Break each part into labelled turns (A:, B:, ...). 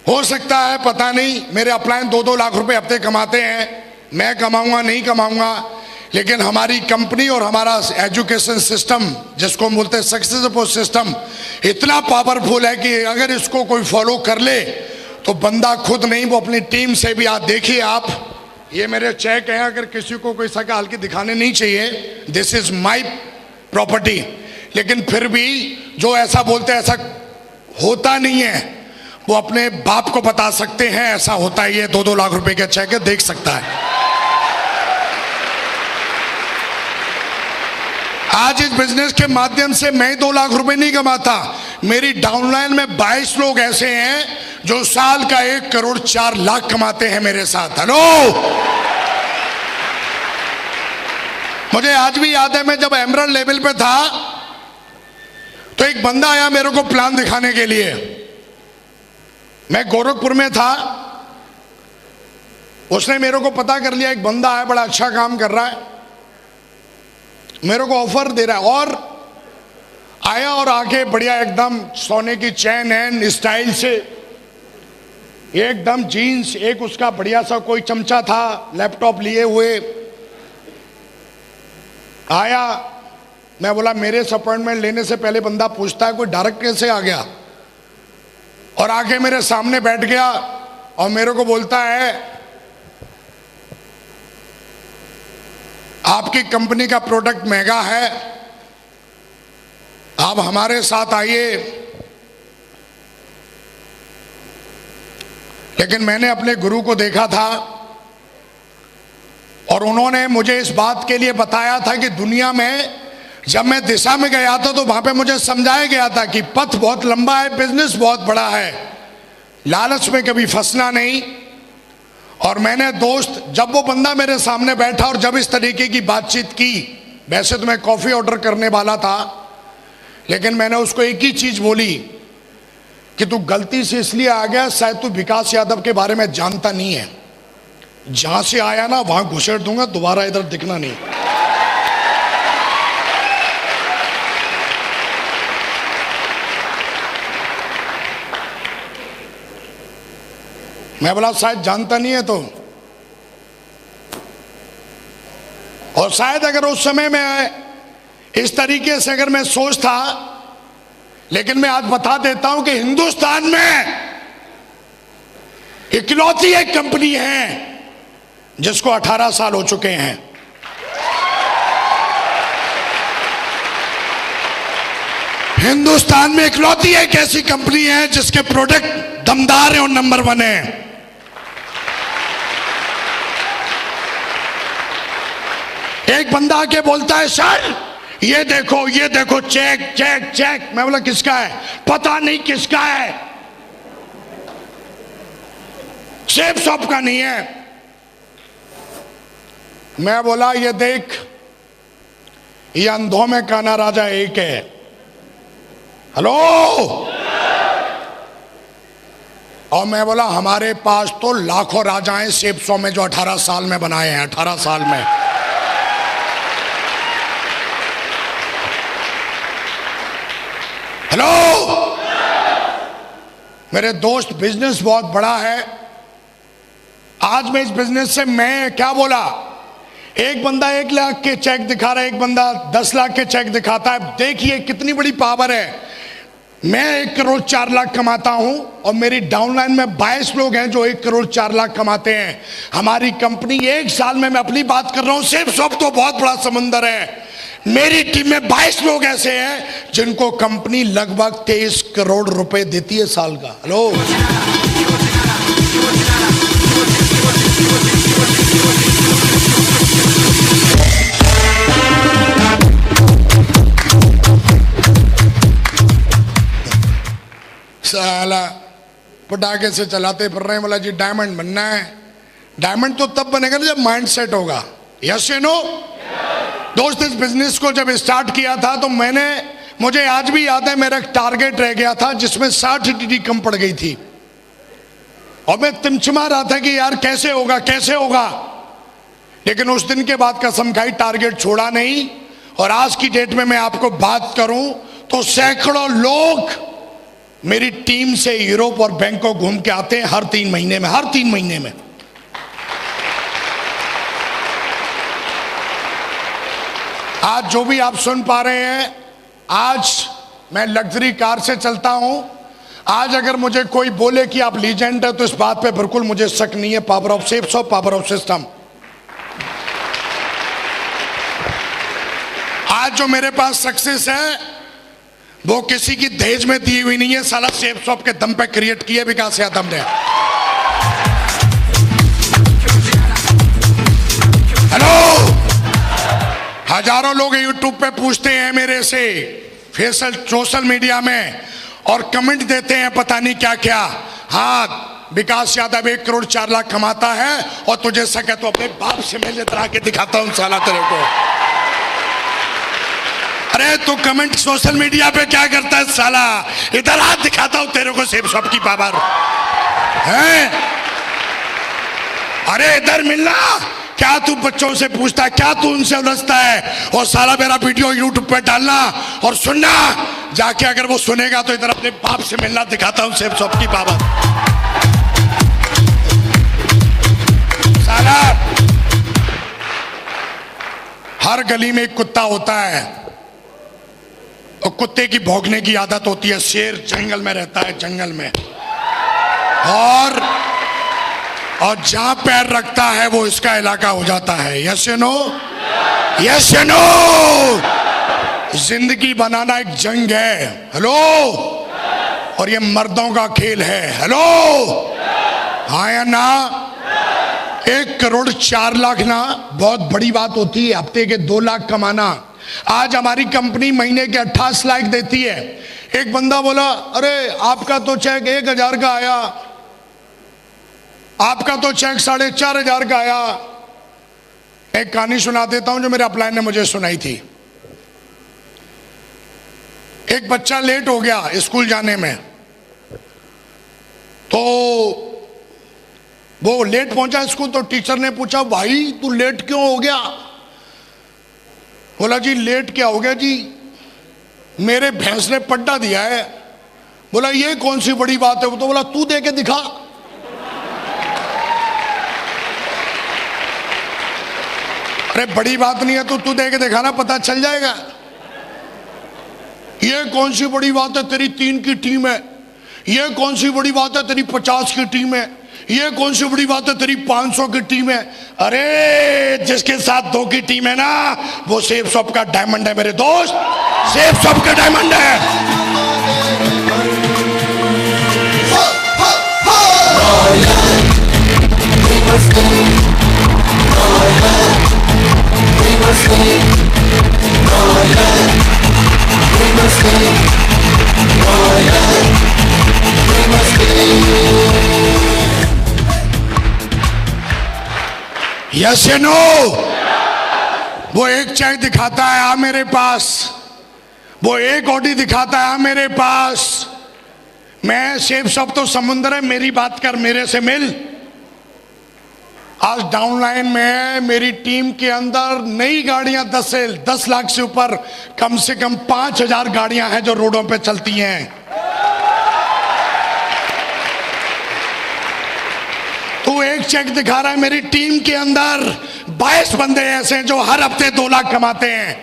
A: हो सकता है, पता नहीं, मेरे अपलाइन 2-2 लाख रुपए हफ्ते कमाते हैं, मैं कमाऊंगा नहीं कमाऊंगा, लेकिन हमारी कंपनी और हमारा एजुकेशन सिस्टम, जिसको हम बोलते हैं सक्सेस सपोर्ट सिस्टम, इतना पावरफुल है कि अगर इसको कोई फॉलो कर ले तो बंदा खुद नहीं, वो अपनी टीम से भी। आप देखिए, आप ये मेरे चेक हैं, अगर किसी को कोई सका हल्की दिखाने नहीं चाहिए, दिस इज माई प्रॉपर्टी, लेकिन फिर भी जो ऐसा बोलते हैं ऐसा होता नहीं है, वो अपने बाप को बता सकते हैं ऐसा होता है। ये 2-2 लाख रुपए के चेक है, देख सकता है। आज इस बिजनेस के माध्यम से मैं 2 लाख रुपए नहीं कमाता, मेरी डाउनलाइन में 22 लोग ऐसे हैं जो साल का 1 करोड़ 4 लाख कमाते हैं मेरे साथ। हेलो, मुझे आज भी याद है, मैं जब एमरल्ड लेवल पे था तो एक बंदा आया मेरे को प्लान दिखाने के लिए। मैं गोरखपुर में था, उसने मेरे को पता कर लिया एक बंदा है, बड़ा अच्छा काम कर रहा है, मेरे को ऑफर दे रहा है। और आया और आके बढ़िया एकदम सोने की चैन है स्टाइल से, एकदम जीन्स, एक उसका बढ़िया सा कोई चमचा था लैपटॉप लिए हुए आया। मैं बोला मेरे से अपॉइंटमेंट लेने से पहले बंदा पूछता है कोई डायरेक्ट कैसे आ गया, और आके मेरे सामने बैठ गया और मेरे को बोलता है आपकी कंपनी का प्रोडक्ट महंगा है, आप हमारे साथ आइए। लेकिन मैंने अपने गुरु को देखा था और उन्होंने मुझे इस बात के लिए बताया था कि दुनिया में जब मैं दिशा में गया था तो वहां पे मुझे समझाया गया था कि पथ बहुत लंबा है, बिजनेस बहुत बड़ा है, लालच में कभी फंसना नहीं। और मैंने दोस्त, जब वो बंदा मेरे सामने बैठा और जब इस तरीके की बातचीत की, वैसे तो मैं कॉफी ऑर्डर करने वाला था, लेकिन मैंने उसको एक ही चीज बोली कि तू गलती से इसलिए आ गया, शायद तू विकास यादव के बारे में जानता नहीं है, जहां से आया ना वहां घुसेड़ दूंगा, दोबारा इधर दिखना नहीं। मैं बोला शायद जानता नहीं है तो, और शायद अगर उस समय में इस तरीके से अगर मैं सोचता, लेकिन मैं आज बता देता हूं कि हिंदुस्तान में इकलौती एक कंपनी है जिसको 18 साल हो चुके हैं। हिंदुस्तान में इकलौती एक ऐसी कंपनी है जिसके प्रोडक्ट दमदार है और नंबर 1 है। एक बंदा आके बोलता है सर ये देखो चेक चेक चेक। मैं बोला किसका है? पता नहीं किसका है, सेब शॉप का नहीं है। मैं बोला ये देख, ये अंधों में काना राजा एक है। हेलो, और मैं बोला हमारे पास तो लाखों राजा हैं सेब शॉप में जो 18 साल में बनाए हैं, 18 साल में। हेलो मेरे दोस्त, बिजनेस बहुत बड़ा है। आज मैं इस बिजनेस से मैं क्या बोला, एक बंदा 1 लाख के चेक दिखा रहा है, एक बंदा 10 लाख के चेक दिखाता है। देखिए कितनी बड़ी पावर है। मैं 1 करोड़ 4 लाख कमाता हूं और मेरी डाउनलाइन में 22 लोग हैं जो 1 करोड़ 4 लाख कमाते हैं। हमारी कंपनी 1 साल में, मैं अपनी बात कर रहा हूं, सिर्फ सब तो बहुत बड़ा समंदर है। मेरी टीम में 22 लोग ऐसे हैं जिनको कंपनी लगभग 23 करोड़ रुपए देती है साल का। हेलो, साला पटाखे से चलाते फिर रहे हैं। बोला जी डायमंड बनना है। डायमंड तो तब बनेगा ना जब माइंड सेट होगा। यस या नो? दोस्त, इस बिजनेस को जब स्टार्ट किया था तो मुझे आज भी याद है, मेरा एक टारगेट रह गया था जिसमें 60 टीडी कम पड़ गई थी और मैं तिमचमा रहा था कि यार कैसे होगा कैसे होगा। लेकिन उस दिन के बाद कसम खाई, टारगेट छोड़ा नहीं। और आज की डेट में मैं आपको बात करूं तो सैकड़ों लोग मेरी टीम से यूरोप और बैंकॉक घूम के आते हैं हर 3 महीने में, हर 3 महीने में। आज जो भी आप सुन पा रहे हैं, आज मैं लग्जरी कार से चलता हूं। आज अगर मुझे कोई बोले कि आप लीजेंड है तो इस बात पे बिल्कुल मुझे शक नहीं है। Power of safes of power of system. आज जो मेरे पास सक्सेस है वो किसी की दहेज में दी हुई नहीं है, साला सेफ्स ऑफ के दम पे क्रिएट किए विकास यादव ने। हेलो, हजारों लोग यूट्यूब पे पूछते हैं मेरे से, सोशल मीडिया में, और कमेंट देते हैं पता नहीं क्या क्या। हाँ, विकास यादव 1 करोड़ 4 लाख कमाता है और तुझे सके तो अपने बाप से मैं इधर के दिखाता हूं साला तेरे को। अरे तू कमेंट सोशल मीडिया पे क्या करता है साला, इधर हाथ दिखाता हूं तेरे को सेफ शॉप की पावर है। अरे इधर मिलना, क्या तू बच्चों से पूछता है, क्या तू उनसे उलझता है, और साला मेरा वीडियो यूट्यूब पे डालना और सुनना, जाके अगर वो सुनेगा तो इधर अपने बाप से मिलना, दिखाता हूं सेफ शॉप की पावर। साला हर गली में एक कुत्ता होता है और कुत्ते की भौंकने की आदत होती है। शेर जंगल में रहता है, जंगल में, और जहां पैर रखता है वो इसका इलाका हो जाता है। यस या नो? यस या नो? जिंदगी बनाना एक जंग है। हेलो, और ये मर्दों का खेल है। हेलो, हाँ या ना? 1 करोड़ 4 लाख ना बहुत बड़ी बात होती है, हफ्ते के 2 लाख कमाना। आज हमारी कंपनी महीने के 28 लाख देती है। एक बंदा बोला, अरे आपका तो चेक 1000 का आया, आपका तो चेक 4500 का आया। एक कहानी सुना देता हूं जो मेरे अपलाइन ने मुझे सुनाई थी। एक बच्चा लेट हो गया स्कूल जाने में, तो वो लेट पहुंचा स्कूल, तो टीचर ने पूछा, भाई तू लेट क्यों हो गया? बोला, जी लेट क्या हो गया जी, मेरे भैंस ने पट्टा दिया है। बोला, ये कौन सी बड़ी बात है? वो तो बोला, तू दे के दिखा। अरे बड़ी बात नहीं है तो तू दे के दिखाना, पता चल जाएगा। ये कौन सी बड़ी बात है, तेरी 3 की टीम है। ये कौन सी बड़ी बात है, तेरी 50 की टीम है। ये कौन सी बड़ी बात है, तेरी 500 की टीम है। अरे जिसके साथ 2 की टीम है ना, वो सेफ शॉप का डायमंड है मेरे दोस्त, सेफ शॉप का डायमंड है। यस या नो? वो एक चेक दिखाता है, आ मेरे पास। वो एक ऑडी दिखाता है, आ मेरे पास। मैं सेफ शॉप तो समुंदर है, मेरी बात कर, मेरे से मिल। आज डाउनलाइन में मेरी टीम के अंदर नई गाड़ियां 10 लाख से ऊपर, कम से कम 5000 गाड़ियां हैं जो रोडों पे चलती हैं। तू एक चेक दिखा रहा है, मेरी टीम के अंदर 22 बंदे ऐसे हैं जो हर हफ्ते 2 लाख कमाते हैं।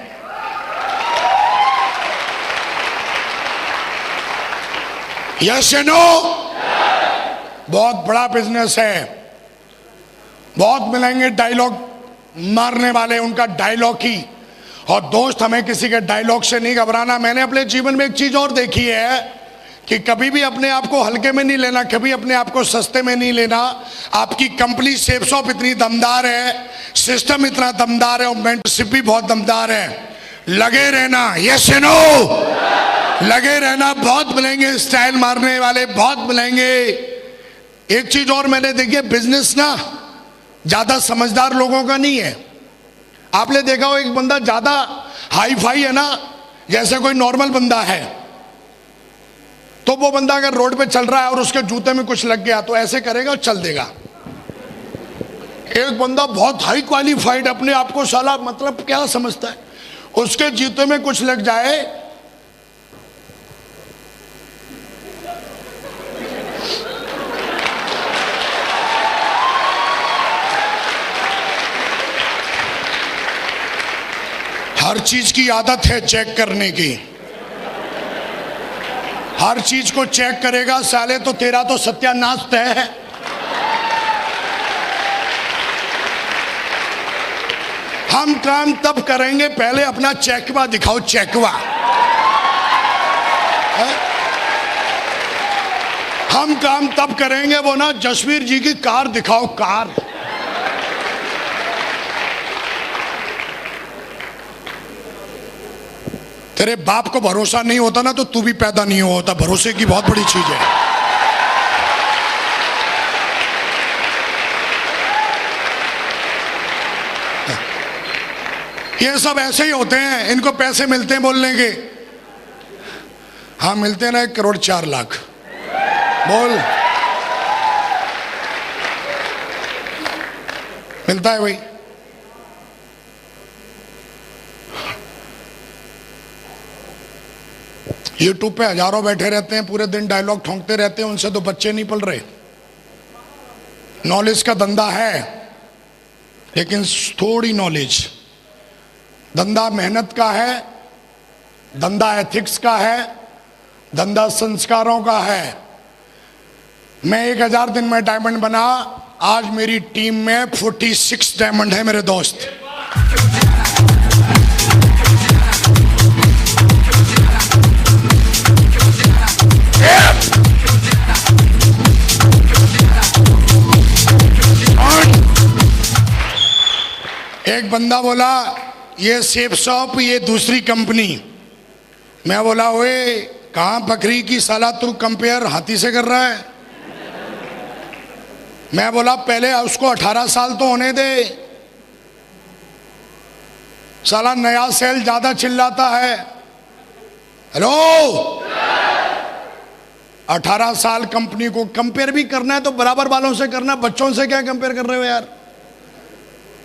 A: यस या नो? बहुत बड़ा बिजनेस है। बहुत मिलेंगे डायलॉग मारने वाले, उनका डायलॉग ही। और दोस्त, हमें किसी के डायलॉग से नहीं घबराना। मैंने अपने जीवन में एक चीज और देखी है कि कभी भी अपने आप को हल्के में नहीं लेना, कभी अपने आप को सस्ते में नहीं लेना। आपकी कंपनी सेफ शॉप इतनी दमदार है, सिस्टम इतना दमदार है, और मेंटरशिप भी बहुत दमदार है। लगे रहना। यस या नो? लगे रहना। बहुत मिलेंगे स्टाइल मारने वाले, बहुत मिलेंगे। एक चीज और मैंने देखी है, बिजनेस ना ज्यादा समझदार लोगों का नहीं है। आपने देखा हो, एक बंदा ज्यादा हाई फाई है ना, जैसे कोई नॉर्मल बंदा है, तो वो बंदा अगर रोड पे चल रहा है और उसके जूते में कुछ लग गया तो ऐसे करेगा और चल देगा। एक बंदा बहुत हाई क्वालिफाइड, अपने आप को साला मतलब क्या समझता है, उसके जूते में कुछ लग जाए हर चीज की आदत है चेक करने की। हर चीज को चेक करेगा साले तो तेरा तो सत्यानाश तय है। हम काम तब करेंगे, पहले अपना चेकवा दिखाओ, चेकवा। हम काम तब करेंगे, वो ना जसवीर जी की कार दिखाओ, कार। तेरे बाप को भरोसा नहीं होता ना तो तू भी पैदा नहीं होता। भरोसे की बहुत बड़ी चीज है। ये सब ऐसे ही होते हैं, इनको पैसे मिलते हैं बोलने के। हाँ मिलते हैं ना 1 करोड़ 4 लाख। बोल, मिलता है भाई। यूट्यूब पे हजारों बैठे रहते हैं, पूरे दिन डायलॉग ठोंकते रहते हैं, उनसे तो बच्चे नहीं पल रहे। नॉलेज का धंधा है लेकिन थोड़ी नॉलेज। धंधा मेहनत का है, धंधा एथिक्स का है, धंधा संस्कारों का है। मैं 1000 दिन में डायमंड बना, आज मेरी टीम में 46 डायमंड है मेरे दोस्त। एक बंदा बोला ये सेफ शॉप, ये दूसरी कंपनी। मैं बोला ओए कहां बकरी की साला तू कंपेयर हाथी से कर रहा है। मैं बोला पहले उसको 18 साल तो होने दे। साला नया सेल ज्यादा चिल्लाता है। हेलो, 18 साल कंपनी को कंपेयर भी करना है तो बराबर वालों से करना, बच्चों से क्या कंपेयर कर रहे हो यार।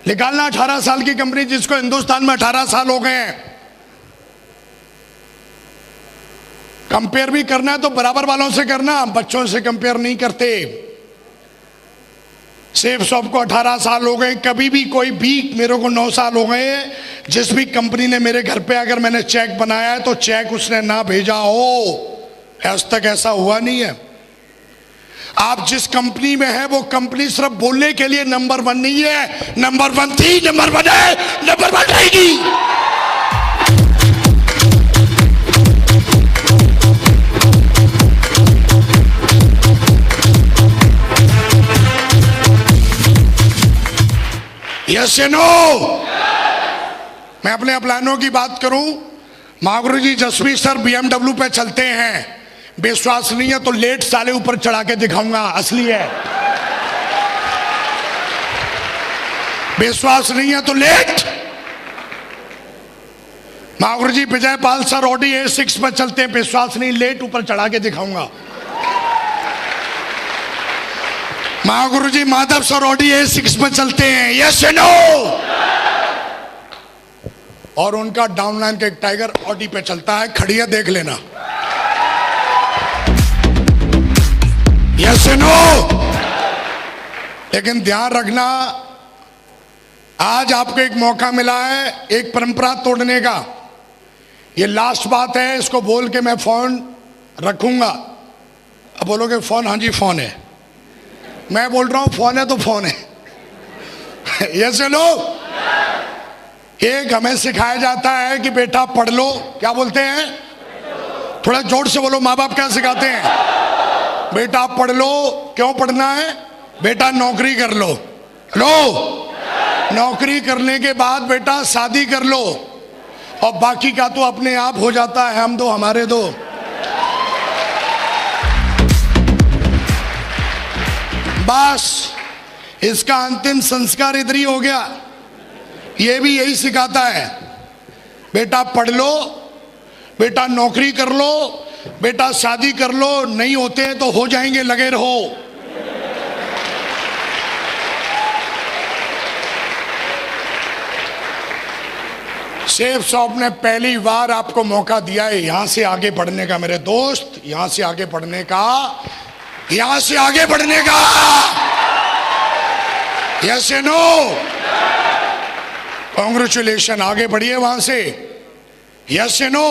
A: निकालना 18 साल की कंपनी जिसको हिंदुस्तान में 18 साल हो गए हैं। कंपेयर भी करना है तो बराबर वालों से करना, बच्चों से कंपेयर नहीं करते। सेफ शॉप को 18 साल हो गए, कभी भी कोई भी, मेरे को 9 साल हो गए। जिस भी कंपनी ने मेरे घर पे अगर मैंने चेक बनाया है तो चेक उसने ना भेजा हो, आज तक ऐसा हुआ नहीं है। आप जिस कंपनी में है वो कंपनी सिर्फ बोलने के लिए नंबर 1 नहीं है, नंबर 1 थी, नंबर 1 है, नंबर 1 रहेगी। यस या नो? मैं अपने प्लानों की बात करूं, महागुरु जी जसवीर सर BMW पे चलते हैं। विश्वास नहीं है तो लेट साले ऊपर चढ़ा के दिखाऊंगा, असली है। विश्वास नहीं है तो लेट। महागुरु जी Vijay Pal sir Audi A6 पर चलते हैं, विश्वास नहीं, लेट ऊपर चढ़ा के दिखाऊंगा। महागुरु जी माधव सर ऑडी A6 पर चलते हैं, यस या नो? और उनका डाउनलाइन का एक टाइगर ऑडी पे चलता है, खड़ी है, देख लेना। यस या नो? लेकिन ध्यान रखना, आज आपको एक मौका मिला है एक परंपरा तोड़ने का। ये लास्ट बात है, इसको बोल के मैं फोन रखूंगा। अब बोलोगे फोन, हाँ जी फोन है। मैं बोल रहा हूं फोन है तो फोन है। यस या नो? एक हमें सिखाया जाता है कि बेटा पढ़ लो, क्या बोलते हैं? थोड़ा जोर से बोलो, माँ बाप क्या सिखाते हैं? बेटा पढ़ लो। क्यों पढ़ना है? बेटा नौकरी कर लो। लो, नौकरी करने के बाद बेटा शादी कर लो, और बाकी का तो अपने आप हो जाता है, हम दो हमारे दो। बस इसका अंतिम संस्कार इधर ही हो गया। ये भी यही सिखाता है, बेटा पढ़ लो, बेटा नौकरी कर लो, बेटा शादी कर लो, नहीं होते तो हो जाएंगे, लगे रहो। सेफ शॉप ने पहली बार आपको मौका दिया है यहां से आगे बढ़ने का मेरे दोस्त, यहां से आगे बढ़ने का, यहां से आगे बढ़ने का। यस या नो? कॉन्ग्रेचुलेशन, आगे बढ़िए वहां से। यस या नो?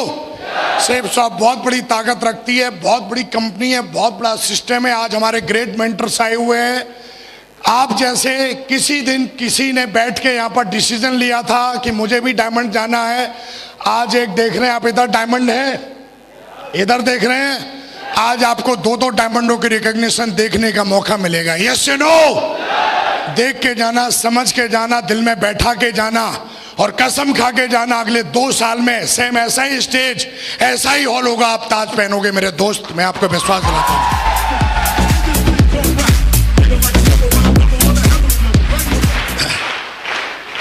A: सेफ साहब बहुत बड़ी ताकत रखती है, बहुत बड़ी कंपनी है, बहुत बड़ा सिस्टम है। आज हमारे ग्रेट मेंटर्स आए हुए हैं। आप जैसे किसी दिन किसी ने बैठ के यहाँ पर डिसीजन लिया था कि मुझे भी डायमंड जाना है, आज एक देख रहे हैं आप, इधर डायमंड है, इधर देख रहे हैं, आज आपको दो दो डायमंडों की रिकॉग्निशन देखने का मौका मिलेगा। यस या नो? देख के जाना, समझ के जाना, दिल में बैठा के जाना और कसम खा के जाना, अगले 2 साल में सेम ऐसा ही स्टेज, ऐसा ही हॉल होगा, आप ताज पहनोगे मेरे दोस्त, मैं आपको विश्वास दिलाता हूं।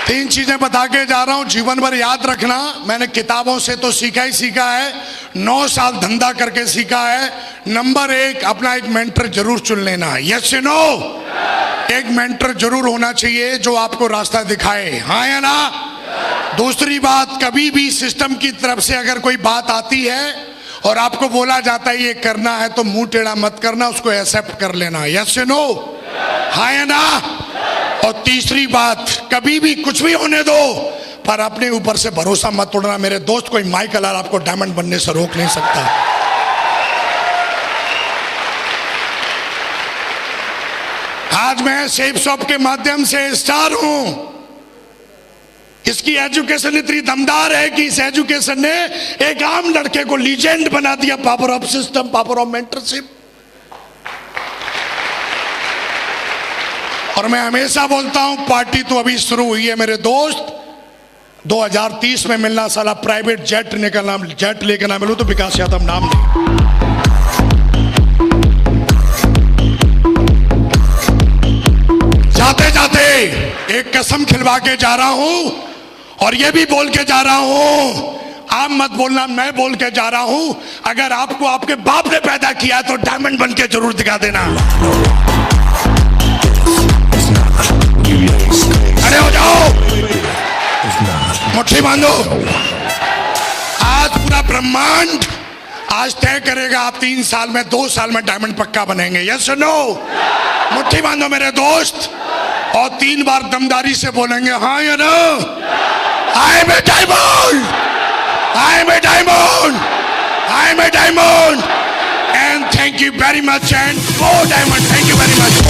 A: तीन चीजें बता के जा रहा हूं, जीवन भर याद रखना। मैंने किताबों से तो सीखा ही सीखा है, 9 साल धंधा करके सीखा है। नंबर 1, अपना एक मेंटर जरूर चुन लेना है। यस या नो? एक मेंटर जरूर होना चाहिए जो आपको रास्ता दिखाए, हाँ या ना? दूसरी बात, कभी भी सिस्टम की तरफ से अगर कोई बात आती है और आपको बोला जाता है ये करना है, तो मुंह टेढ़ा मत करना, उसको एक्सेप्ट कर लेना। यस या नो? हाँ या ना? और तीसरी बात, कभी भी कुछ भी होने दो, पर अपने ऊपर से भरोसा मत तोड़ना मेरे दोस्त। कोई माइकल आर आपको डायमंड बनने से रोक नहीं सकता। आज मैं सेफ शॉप के माध्यम से स्टार हूं। इसकी एजुकेशन इतनी दमदार है कि इस एजुकेशन ने एक आम लड़के को लीजेंड बना दिया। Power of system, power of mentorship. और मैं हमेशा बोलता हूं, पार्टी तो अभी शुरू हुई है मेरे दोस्त। 2030 में मिलना, साला प्राइवेट जेट निकलना, जेट लेकर ना मिलूं तो विकास यादव नाम नहीं। जाते जाते एक कसम खिलवा के जा रहा हूं और ये भी बोल के जा रहा हूं, आप मत बोलना, मैं बोल के जा रहा हूं, अगर आपको आपके बाप ने पैदा किया तो डायमंड बन के जरूर दिखा देना। खड़े हो जाओ, मुट्ठी बांधो। आज पूरा ब्रह्मांड आज तय करेगा, आप 3 साल में, 2 साल में डायमंड पक्का बनेंगे। Yes no? मुट्ठी बांधो मेरे दोस्त और 3 बार दमदारी से बोलेंगे, हाँ या ना? I am a diamond, I am a diamond, I am a diamond. And thank you very much and go diamond. Thank you very much.